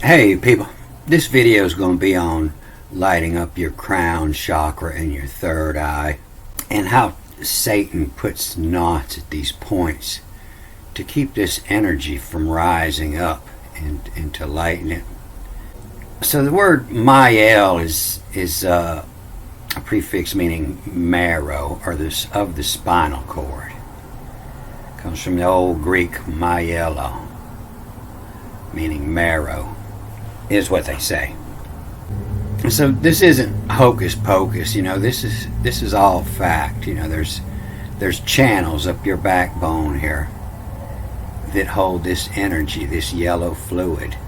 Hey people, this video is going to be on lighting up your crown chakra and your third eye, and how Satan puts knots at these points to keep this energy from rising up and to lighten it. So the word Mael is a prefix meaning marrow, or this of the spinal cord. It comes from the old Greek myelo, meaning marrow, is what they say. So this isn't hocus pocus, this is all fact. There's channels up your backbone here that hold this energy, this yellow fluid.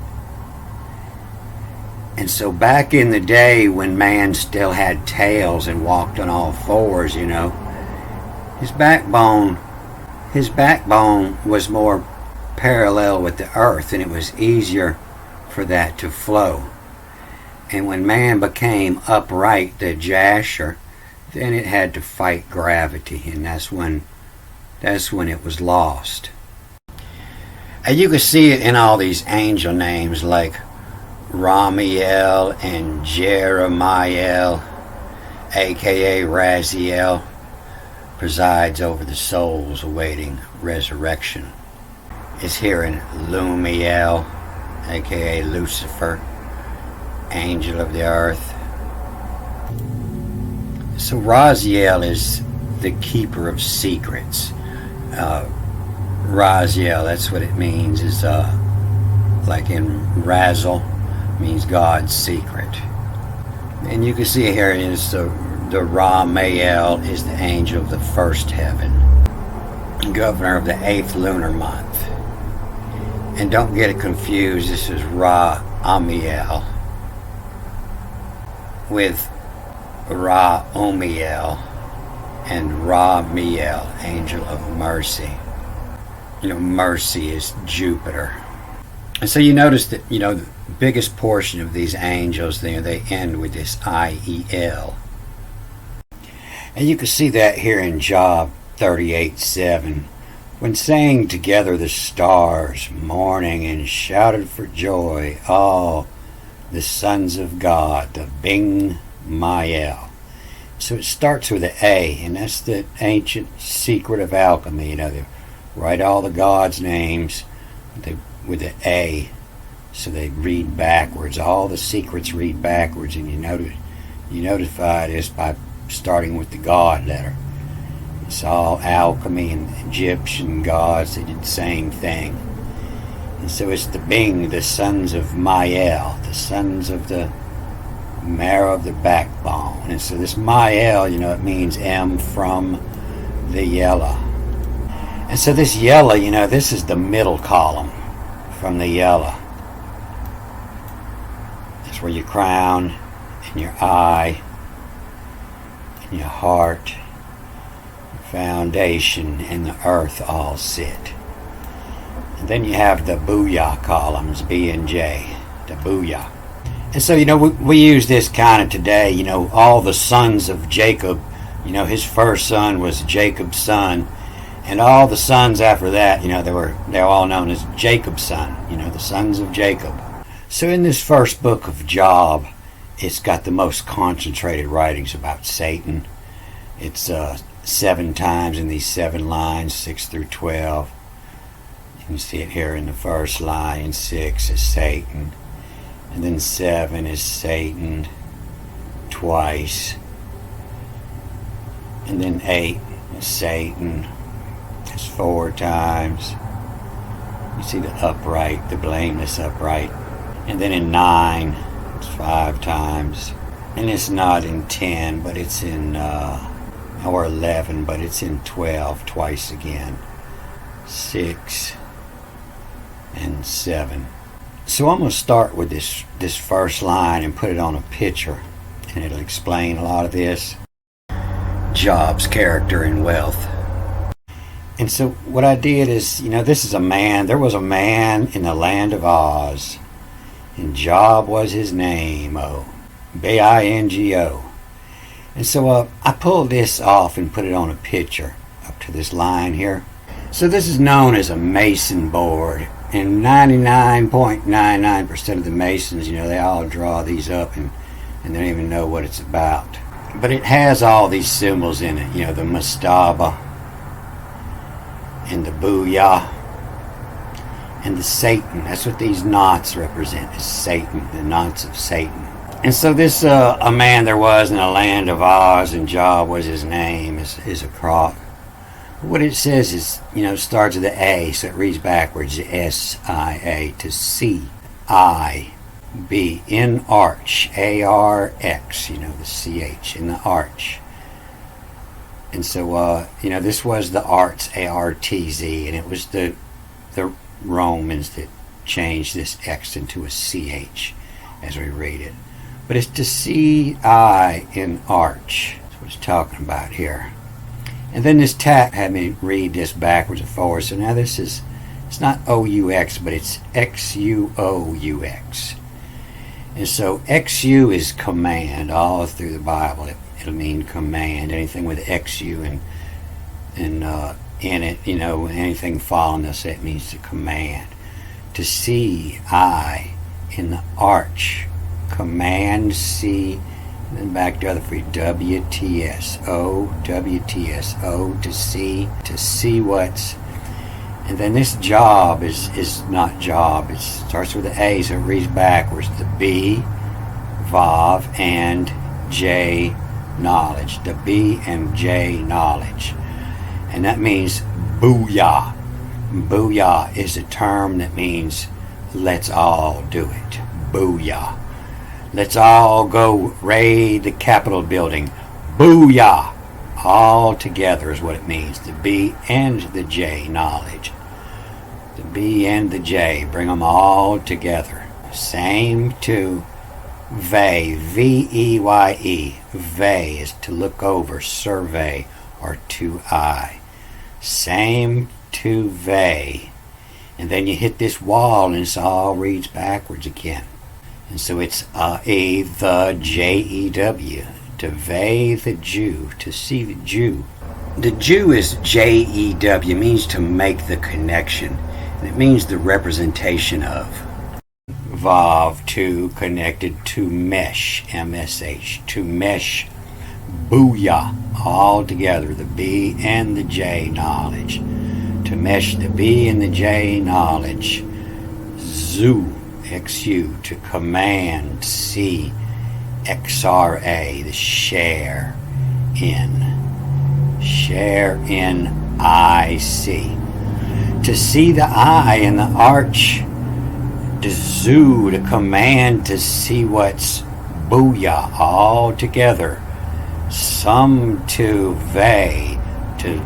And so back in the day when man still had tails and walked on all fours, his backbone was more parallel with the earth, and it was easier for that to flow. And when man became upright, the jasher, then it had to fight gravity, and that's when it was lost. And you can see it in all these angel names like Ramiel and Jeremiel, aka Raziel, presides over the souls awaiting resurrection. Is here in Lumiel, aka Lucifer, angel of the earth. So Raziel is the keeper of secrets. Raziel, that's what it means, is like in Razzle, means God's secret. And you can see here is the Ramael is the angel of the first heaven, governor of the 8th lunar month. And don't get it confused, this is Ra-Amiel with Ra-Omiel and Ra-Miel, angel of mercy. Mercy is Jupiter. And so you notice that, the biggest portion of these angels there, they end with this I-E-L. And you can see that here in Job 38:7. When sang together the stars, mourning and shouted for joy, all the sons of God, the Bing Mael. So it starts with an A, and that's the ancient secret of alchemy. They write all the gods' names with an A, so they read backwards. All the secrets read backwards, and you notify this by starting with the God letter. It's all alchemy, and Egyptian gods, they did the same thing. And so it's the Bing, the sons of Mael, the sons of the marrow of the backbone. And so this Mael, it means M from the yellow. And so this yellow, this is the middle column from the yellow. That's where your crown and your eye and your heart, foundation, and the earth all sit. And then you have the Booyah columns, B and J, the Booyah. And so, we use this kind of today, all the sons of Jacob, his first son was Jacob's son, and all the sons after that, they're all known as Jacob's son, the sons of Jacob. So in this first book of Job, it's got the most concentrated writings about Satan. It's 7 times in these 7 lines, 6 through 12. You can see it here in the first line. 6 is Satan, and then 7 is Satan twice, and then 8 is Satan. It's 4 times. You see the upright, the blameless upright, and then in 9 it's 5 times, and it's not in 10, but it's in or 11, but it's in 12 twice again. 6 and 7. So I'm going to start with this first line and put it on a picture, and it'll explain a lot of this. Job's character and wealth. And so what I did is, this is a man. There was a man in the land of Oz, and Job was his name, Bingo. And so I pulled this off and put it on a picture up to this line here. So this is known as a mason board, And 99.99% of the Masons, they all draw these up and they don't even know what it's about. But it has all these symbols in it, the mastaba and the booyah and the Satan. That's what these knots represent, is Satan, the knots of Satan. And so this, a man there was in the land of Oz, and Jah was his name, is a croc. What it says is, starts with the A, so it reads backwards, S-I-A, to C-I-B, in arch, A-R-X, the C-H, in the arch. And so, this was the arts, A-R-T-Z, and it was the Romans that changed this X into a C-H as we read it. But it's to C-I in arch. That's what it's talking about here. And then this tap had me read this backwards and forwards. So now this is, it's not O-U-X, but it's X-U-O-U-X. And so X-U is command all through the Bible. It'll mean command. Anything with X-U and in it, anything following this, it means to command. To see I in the arch, command C, and then back to other three, W-T-S-O, W-T-S-O, to see what's, and then this job is not job, it starts with the A, so it reads backwards, the B, Vav, and J, knowledge, the B and J, knowledge. And that means booyah. Booyah is a term that means let's all do it. Booyah. Let's all go raid the Capitol building. Booyah. All together is what it means. The B and the J, knowledge. The B and the J, bring them all together. Same to vey, V-E-Y-E. Vey is to look over, survey, or to eye. Same to vey. And then you hit this wall and it all reads backwards again. And so it's A, the J-E-W. To vey the Jew, to see the Jew. The Jew is J-E-W, means to make the connection. And it means the representation of. Vav, to, connected, to mesh, M-S-H, to mesh. Booyah, all together, the B and the J, knowledge. To mesh the B and the J, knowledge. Zoo, X-U, to command, C, X-R-A, the share in I-C. To see the I in the arch, to zoo, to command, to see what's booyah, all together. Some to vey, to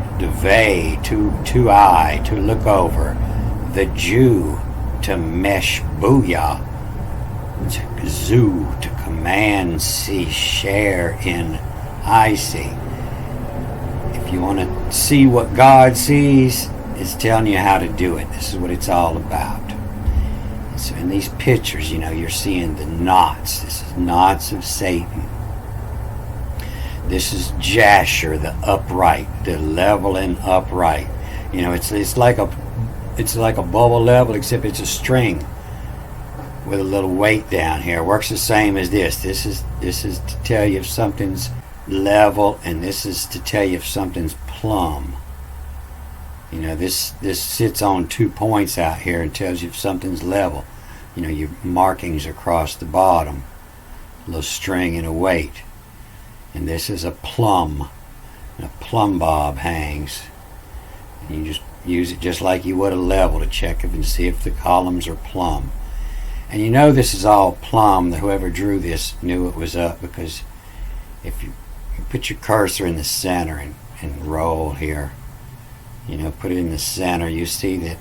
I, to look over. The Jew, to mesh booyah. To zoo, to command, see, share in I see. If you want to see what God sees, it's telling you how to do it. This is what it's all about. So in these pictures, you're seeing the knots. This is knots of Satan. This is Jasher, the upright, the level and upright. It's like a bubble level, except it's a string with a little weight down here. It works the same as this. This is to tell you if something's level, and this is to tell you if something's plumb. This sits on 2 points out here and tells you if something's level. Your markings across the bottom, a little string and a weight. And this is a plumb. And a plumb bob hangs. And you just use it just like you would a level to check it and see if the columns are plumb. And this is all plumb. Whoever drew this knew it was up, because if you put your cursor in the center and roll here, put it in the center, you see that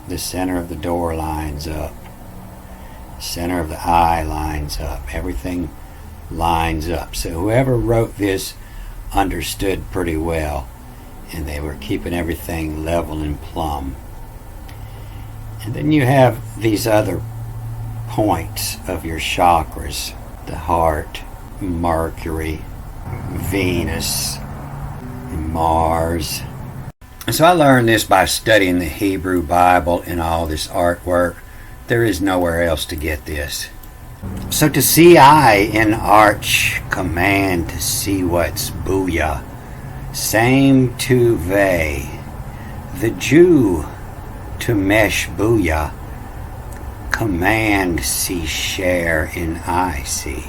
the center of the door lines up. The center of the eye lines up. Everything lines up. So whoever wrote this understood pretty well, and they were keeping everything level and plumb. And then you have these other points of your chakras: the heart, Mercury, Venus, Mars. And so I learned this by studying the Hebrew Bible and all this artwork. There is nowhere else to get this. So to see I in arch command to see what's booyah. Same to vey. The Jew to mesh booyah. Command see share in I see.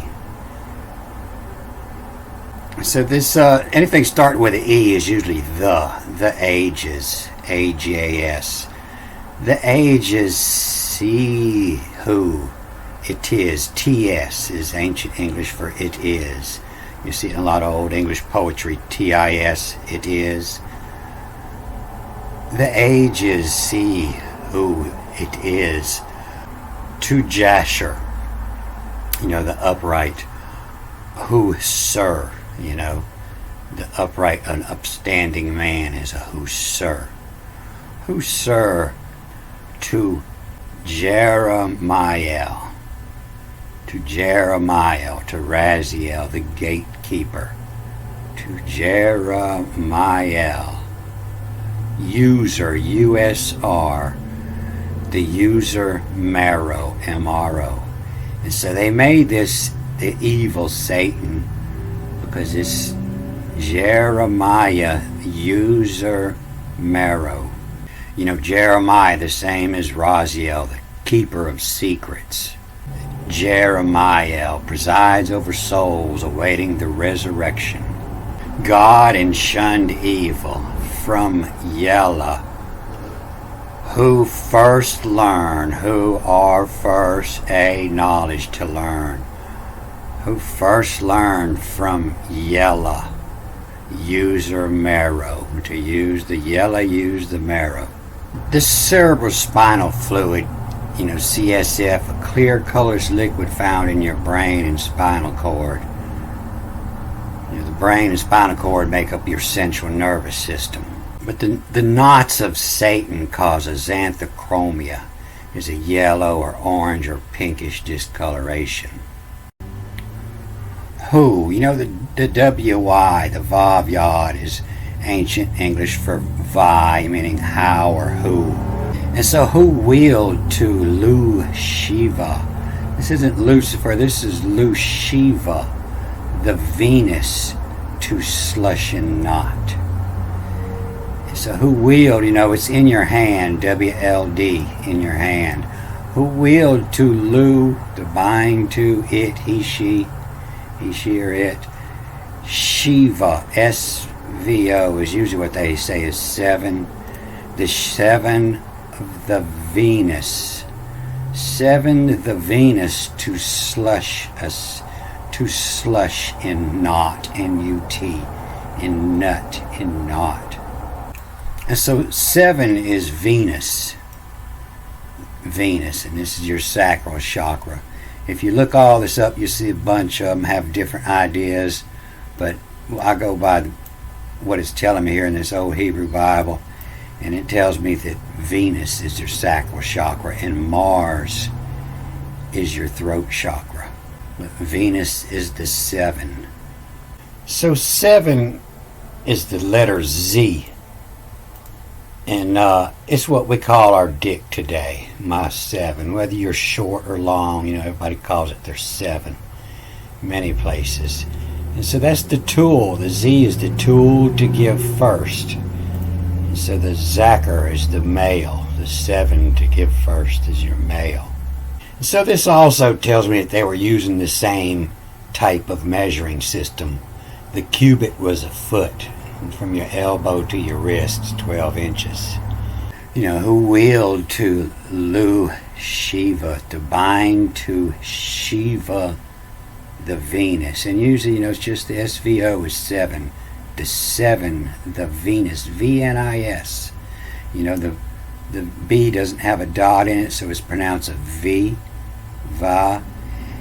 So this anything starting with an E is usually the ages, AGAS. The ages see who it is. TS is ancient English for it is. You see it in a lot of old English poetry. TIS, it is. The ages see who it is. To Jasher, the upright. Who sir, the upright and upstanding man is a who sir. Who sir to Jeremiah. To Jeremiah, to Raziel, the gatekeeper. To Jeremiah. User, USR. The user marrow, MRO. And so they made this the evil Satan because it's Jeremiah, user marrow. Jeremiah, the same as Raziel, the keeper of secrets. Jeremiah presides over souls awaiting the resurrection. God and shunned evil from Yella. Who first learn, who are first a knowledge to learn. Who first learned from Yella, user marrow. To use the Yella, use the marrow. The cerebrospinal fluid, CSF, a clear colorless liquid found in your brain and spinal cord. The brain and spinal cord make up your central nervous system. But the knots of Satan cause a xanthochromia, is a yellow or orange or pinkish discoloration. Who, the W-Y, the Vav Yod is ancient English for Vi, meaning how or who. And so who wheeled to Lu Shiva? This isn't Lucifer, this is Lu Shiva, the Venus to slush and knot. So who wheeled, it's in your hand, WLD, in your hand. Who wheeled to Lu, to bind to it, he, she or it. Shiva, SVO is usually what they say is 7. The 7 of the Venus. 7 the Venus to slush us, to slush in knot, N-U-T, in nut, in knot. And so 7 is Venus. Venus, and this is your sacral chakra. If you look all this up, you see a bunch of them have different ideas, but I go by what it's telling me here in this old Hebrew Bible, and it tells me that Venus is your sacral chakra and Mars is your throat chakra. But Venus is the 7. So 7 is the letter Z. And it's what we call our dick today, my 7. Whether you're short or long, everybody calls it their 7. Many places. And so that's the tool. The Z is the tool to give first. And so the Zacher is the male. The 7 to give first is your male. And so this also tells me that they were using the same type of measuring system. The cubit was a foot. And from your elbow to your wrist, 12 inches. Who wheeled to Lu Shiva, to bind to Shiva, the Venus. And usually, it's just the SVO is 7. The 7, the Venus, V-N-I-S. The B doesn't have a dot in it, so it's pronounced a V, Va.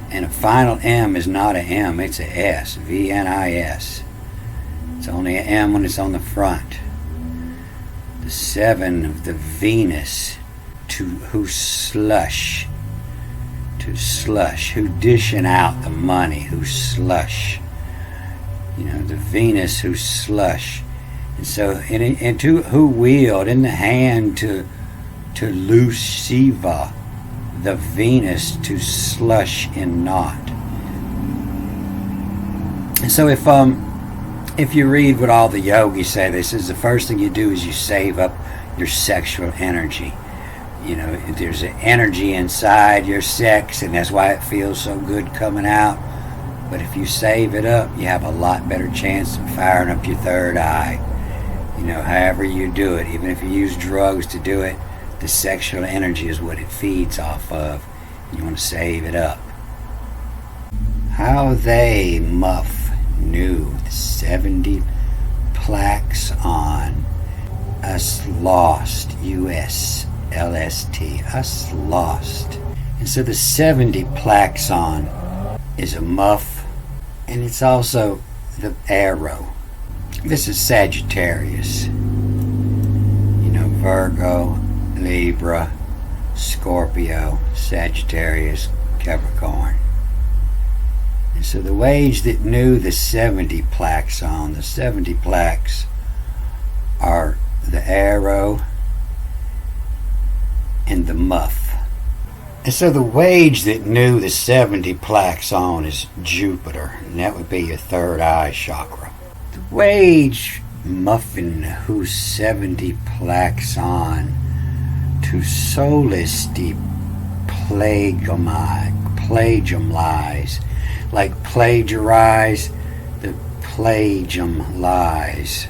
And a final M is not a M, it's a S, V-N-I-S. It's only an M when it's on the front. The 7 of the Venus, who slush, who dishing out the money, who slush. The Venus who slush. And so, and to who wield in the hand to Luciva, the Venus to slush in naught. And so if you read what all the yogis say, they says the first thing you do is you save up your sexual energy. You know, there's an energy inside your sex, and that's why it feels so good coming out. But if you save it up, you have a lot better chance of firing up your third eye. You know, however you do it, even if you use drugs to do it, the sexual energy is what it feeds off of. You want to save it up. How they muff knew the 70 plaques on us lost, USLST, us lost. And so the 70 plaques on is a muff, and it's also the arrow. This is Sagittarius. You know, Virgo, Libra, Scorpio, Sagittarius, Capricorn. And so the wage that knew the 70 plaques on, the 70 plaques are the arrow and the muff. And so the wage that knew the 70 plaques on is Jupiter, and that would be your third eye chakra. The wage muffin whose 70 plaques on to solisti plagium lies, like plagiarize, the plagium lies,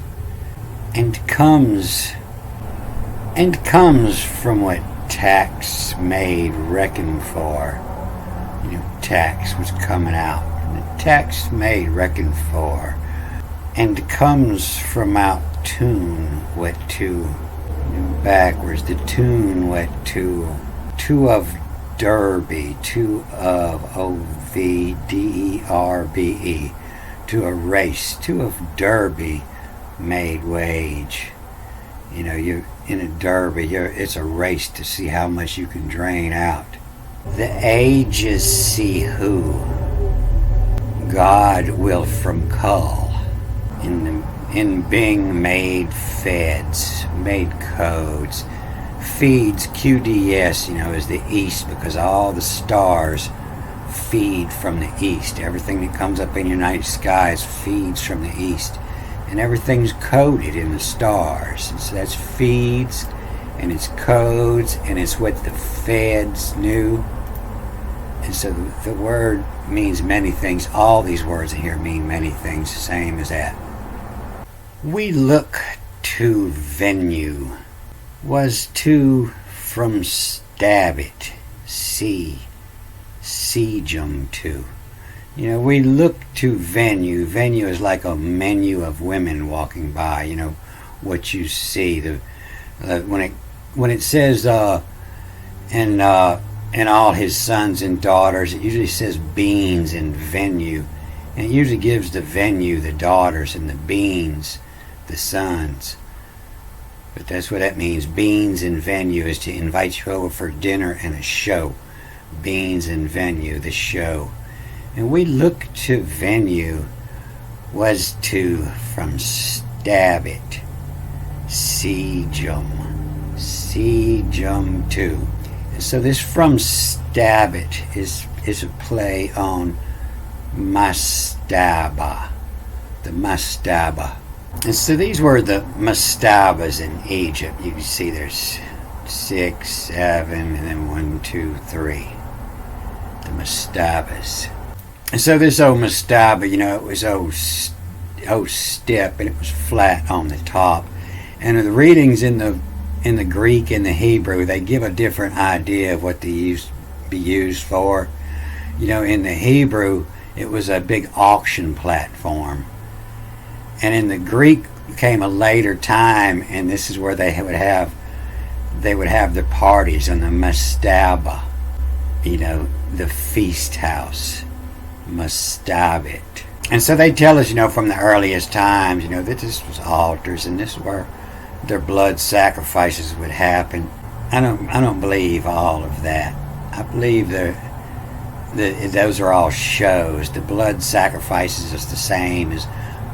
and comes from what tax made reckon for. You know, tax was coming out, and the tax made reckon for, and comes from out tune what to, backwards, the tune what to of Derby, to of OVDERBE, to a race, to of Derby made wage. You know, you're in a derby, it's a race to see how much you can drain out. The ages see who God will from cull in being made feds, made codes. Feeds, QDS, you know, is the east, because all the stars feed from the east. Everything that comes up in your night skies feeds from the east. And everything's coded in the stars. And so that's feeds, and it's codes, and it's what the feds knew. And so the word means many things. All these words in here mean many things, the same as that. We look to venue, was to from stab it, siegem to. You know, we look to venue. Venue is like a menu of women walking by. You know, what you see. When it says and all his sons and daughters, it usually says beans and venue, and it usually gives the venue the daughters and the beans the sons. But that's what that means. Beans and venue is to invite you over for dinner and a show. Beans and venue, the show. And we look to venue was to from stab it, siegem to. And so this from stab it is a play on mastaba, the mastaba. And so these were the mastabas in Egypt. You can see there's 6, 7, and then 1, 2, 3. The mastabas. And so this old mastaba, you know, it was step, and it was flat on the top. And the readings in the Greek and the Hebrew, they give a different idea of what they used to be used for. You know, in the Hebrew, it was a big auction platform. And in the Greek came a later time, and this is where they would have the parties on the mastaba, you know, the feast house, mastabit. And so they tell us, you know, from the earliest times, you know, that this was altars, and this is where their blood sacrifices would happen. I don't believe all of that. I believe those are all shows. The blood sacrifices is the same as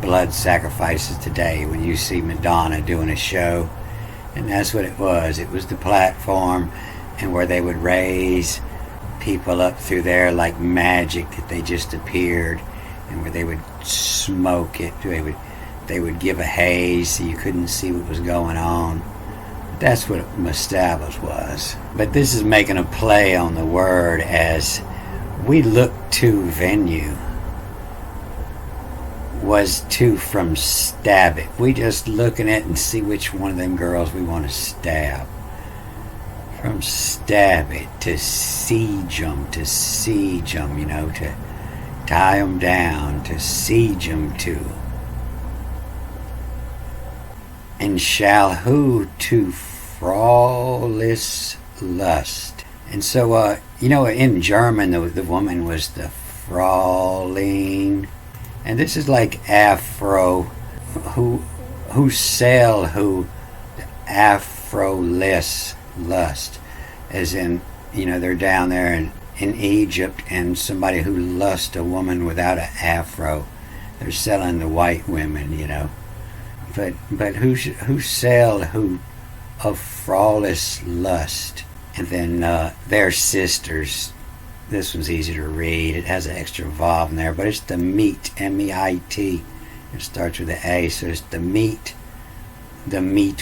blood sacrifices today when you see Madonna doing a show. And that's what it was. It was the platform, and where they would raise people up through there like magic, that they just appeared, and where they would smoke it. They would give a haze so you couldn't see what was going on. That's what Mustables was. But this is making a play on the word, as we look to venue was to from stab it. We just looking at and see which one of them girls we want to stab. From stab it to siege them, to tie them down, to siege them to. And shall who to flawless lust. And so, in German, the woman was the Fraulein. And this is like Afro, who sell who Afro-less lust. As in, they're down there in Egypt, and somebody who lusts a woman without an afro, they're selling the white women, But who sell who of flawless lust. And then their sisters. This one's easy to read. It has an extra vowel in there, but it's the meat, M-E-I-T. It starts with an A, so it's the meat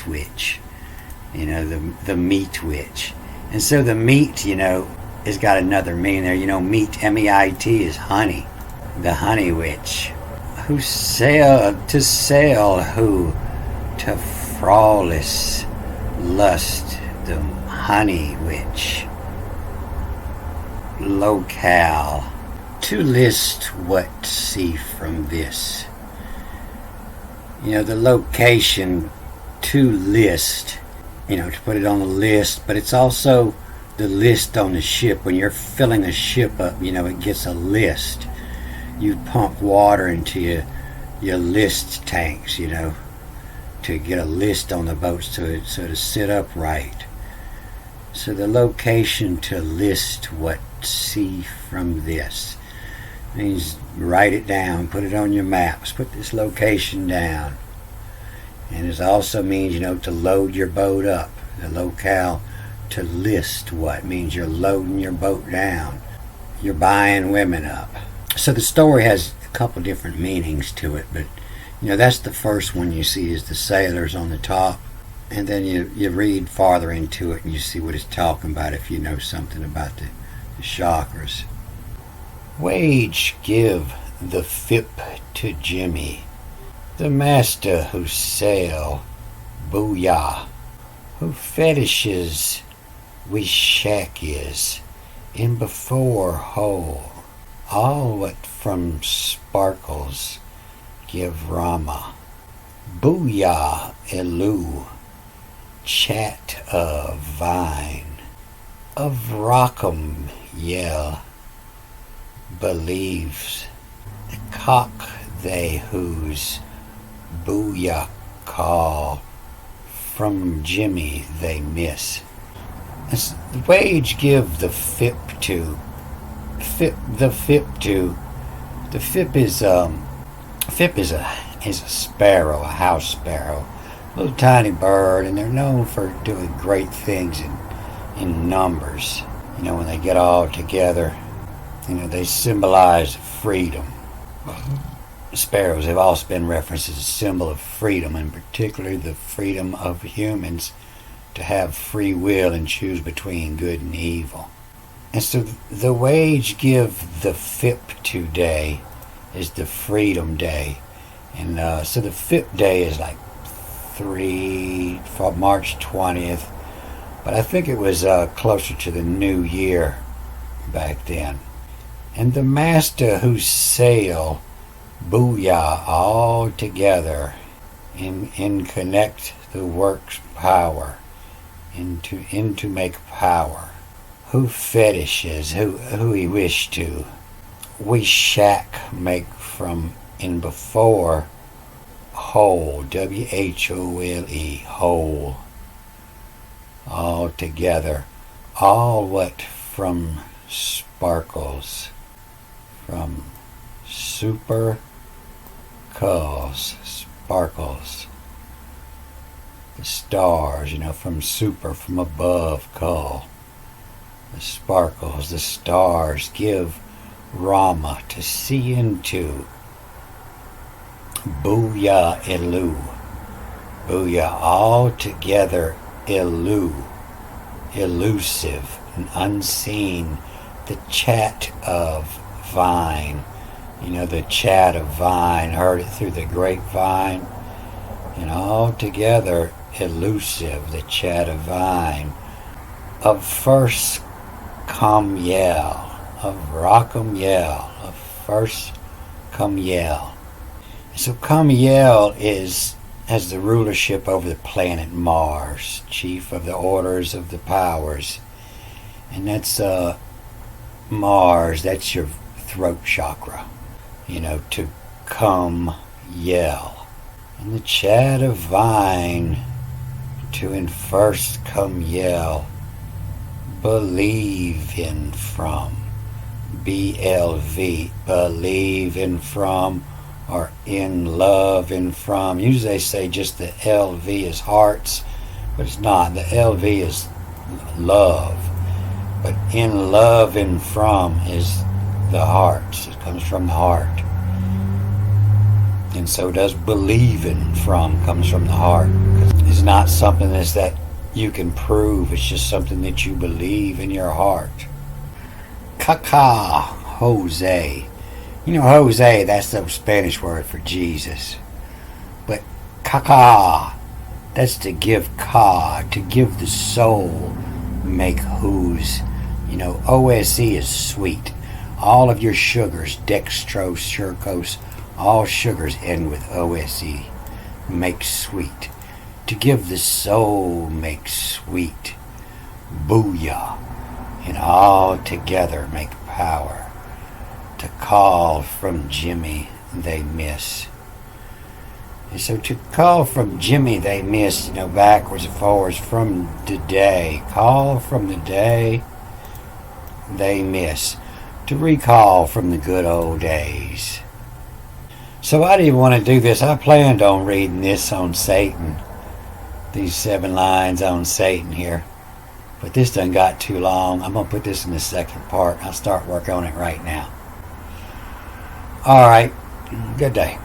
witch. The meat witch. And so the meat, has got another meaning there. Meat, M-E-I-T, is honey. The honey witch. To flawless lust, the honey witch. Locale. To list what see from this. The location, to list, to put it on the list, but it's also the list on the ship. When you're filling a ship up, it gets a list. You pump water into your list tanks, to get a list on the boat so to sit upright. So the location, to list what see from this, means write it down, put it on your maps, put this location down. And it also means, to load your boat up. The locale, to list what, means you're loading your boat down. You're buying women up. So the story has a couple different meanings to it, but that's the first one you see, is the sailors on the top. And then you read farther into it and you see what it's talking about if you know something about the chakras. Wage give the fip to Jimmy, the master who sail, booyah, who fetishes we shack is, in before hole, all what from sparkles give Rama, booyah elu, chat of vine, of rockham yell, believes, the cock they whose booyah call, from Jimmy they miss. As the wage give the fip to, the fip is a sparrow, a house sparrow, a little tiny bird, and they're known for doing great things in numbers. When they get all together, they symbolize freedom. Sparrows have also been referenced as a symbol of freedom, and particularly the freedom of humans to have free will and choose between good and evil. And so the wage give the fip to day is the freedom day. And so the fip day is like March 20th, but I think it was closer to the new year back then. And the master who sail, booyah, all together in connect the work's power into make power. Who fetishes, who he wish to, we shack make from in before whole, W-H-O-L-E, whole, all together, all what from sparkles, from super culls, sparkles. The stars, from above, cull. The sparkles, the stars give Rama to see into. Booyah Elu. Booyah, altogether elusive and unseen. The chat of vine. The chat of vine, heard it through the grapevine. And altogether elusive, the chat of vine. Of first come yell, of Rakam yell, of first come yell. So Kamiel has the rulership over the planet Mars, chief of the orders of the powers. And that's Mars, that's your throat chakra. To come yell. And the chat of vine, to in first come yell, believe in from. BLV, believe in from, or in love in from. Usually they say just the LV is hearts, but it's not. The LV is love, but in love in from is the hearts. It comes from the heart. And so does believing from comes from the heart. It's not something that you can prove. It's just something that you believe in your heart. Caca, Jose. Jose, that's the Spanish word for Jesus. But caca, that's to give to give the soul, make whose. OSE is sweet. All of your sugars, dextrose, sucrose, all sugars end with OSE, make sweet. To give the soul, make sweet. Booyah, and all together make power. To call from Jimmy, they miss. And so to call from Jimmy, they miss, backwards and forwards from the day. Call from the day, they miss. To recall from the good old days. So I didn't want to do this. I planned on reading this on Satan. These 7 lines on Satan here. But this done got too long. I'm going to put this in the second part. I'll start work on it right now. All right. Good day.